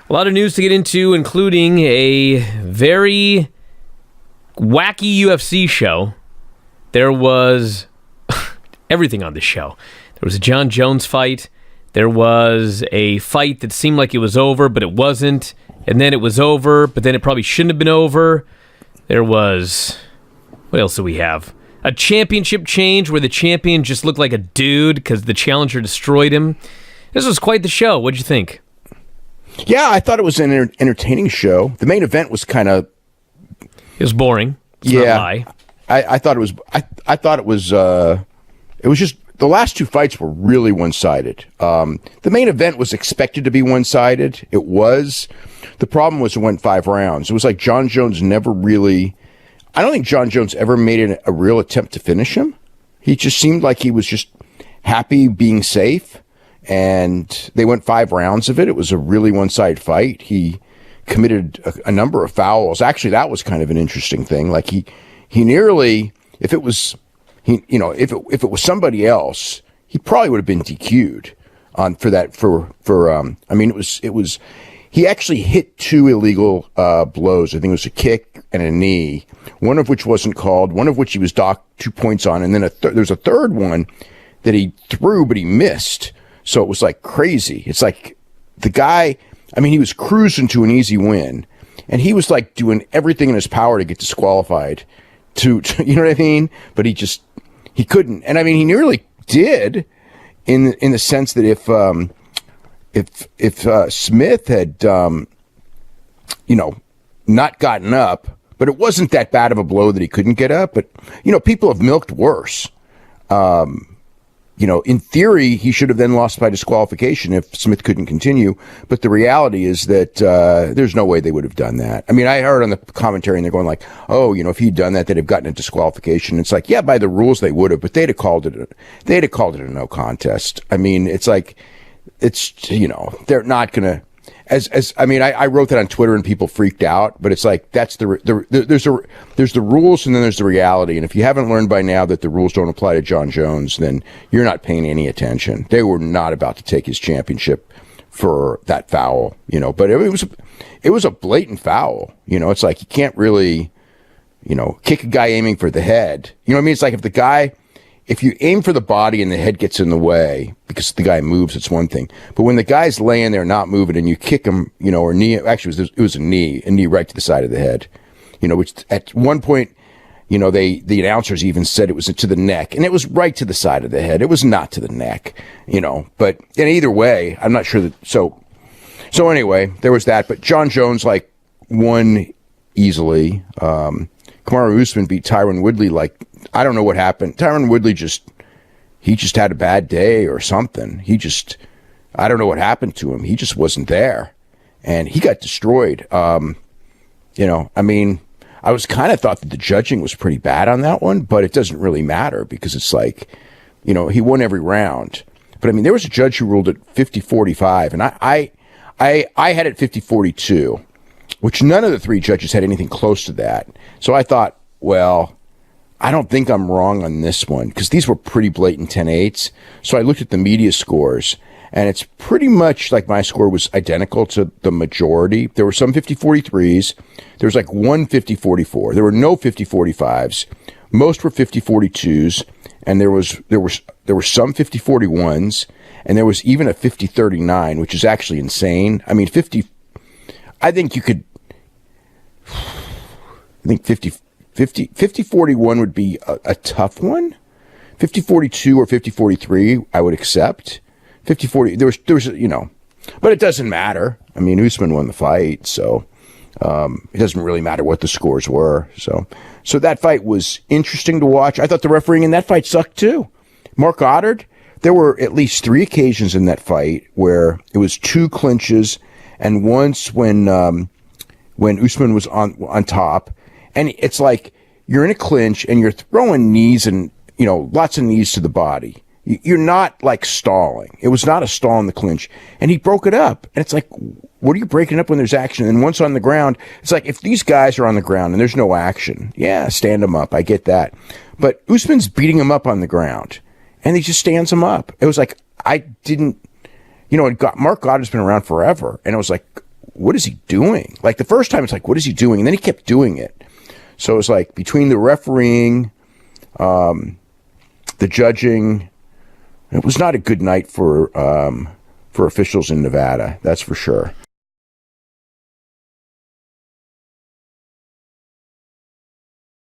A lot of news to get into, including a very wacky UFC show. There was everything on this show. There was a John Jones fight. There was a fight that seemed like it was over, but it wasn't. And then it was over, but then it probably shouldn't have been over. There was... What else do we have? A championship change where the champion just looked like a dude because the challenger destroyed him. This was quite the show. What'd you think? Yeah, I thought it was an entertaining show. The main event was kind of... It was boring. Let's not lie. I thought it was... I thought it was... It was just... The last two fights were really one-sided. The main event was expected to be one-sided. It was. The problem was it went 5 rounds. It was like John Jones never really... I don't think John Jones ever made a real attempt to finish him. He just seemed like he was just happy being safe. And they went 5 rounds of it. It was a really one-sided fight. He committed a number of fouls. Actually, that was kind of an interesting thing. Like he nearly, if it was, if it was somebody else, he probably would have been DQ'd for that. It was. He actually hit 2 illegal blows. I think it was a kick and a knee. One of which wasn't called. One of which he was docked 2 points on, and then there's a third one that he threw but he missed. So it was like crazy. It's like the guy, he was cruising to an easy win, and he was like doing everything in his power to get disqualified to you know what I mean? But he couldn't. And he nearly did in the sense that if Smith had, not gotten up, but it wasn't that bad of a blow that he couldn't get up. But, people have milked worse. In theory, he should have then lost by disqualification if Smith couldn't continue. But the reality is that there's no way they would have done that. I heard on the commentary, and they're going like, oh, if he'd done that, they'd have gotten a disqualification. It's like, yeah, by the rules they would have, but they'd have called it a no contest. It's like, they're not going to. I wrote that on Twitter and people freaked out, but it's like there's the rules and then there's the reality. And if you haven't learned by now that the rules don't apply to John Jones, then you're not paying any attention. They were not about to take his championship for that foul, but it was a blatant foul. It's like you can't really, kick a guy aiming for the head. It's like if you aim for the body and the head gets in the way because the guy moves, it's one thing. But when the guy's laying there not moving and you kick him, or knee, actually it was a knee right to the side of the head, which at one point, the announcers even said it was to the neck, and it was right to the side of the head. It was not to the neck, but in either way, I'm not sure that. So anyway, there was that, but John Jones won easily. Kamaru Usman beat Tyron Woodley I don't know what happened. Tyron Woodley just had a bad day or something. I don't know what happened to him. He just wasn't there, and he got destroyed. I was kind of thought that the judging was pretty bad on that one, but it doesn't really matter because it's like, he won every round. But there was a judge who ruled it 50-45, and I had it 50-42, which none of the 3 judges had anything close to that. So I thought, well, I don't think I'm wrong on this one because these were pretty blatant 10-8s. So I looked at the media scores, and it's pretty much like my score was identical to the majority. There were some 50-43s. There was one 50-44. There were no 50-45s. Most were 50-42s, and there were some 50-41s, and there was even a 50-39, which is actually insane. 50-41 would be a tough one. 50-42 or 50-43, I would accept. 50-40, there was, but it doesn't matter. Usman won the fight, so it doesn't really matter what the scores were. So that fight was interesting to watch. I thought the refereeing in that fight sucked too. Mark Goddard, there were at least 3 occasions in that fight where it was 2 clinches, and once when Usman was on top. And it's like you're in a clinch and you're throwing knees and, lots of knees to the body. You're not stalling. It was not a stall in the clinch. And he broke it up. And it's like, what are you breaking up when there's action? And once on the ground, it's like if these guys are on the ground and there's no action, yeah, stand them up. I get that. But Usman's beating him up on the ground and he just stands him up. It was like, I didn't, Mark Goddard's been around forever. And it was like, what is he doing? Like the first time, it's like, what is he doing? And then he kept doing it. So it was like between the refereeing, the judging, it was not a good night for officials in Nevada. That's for sure.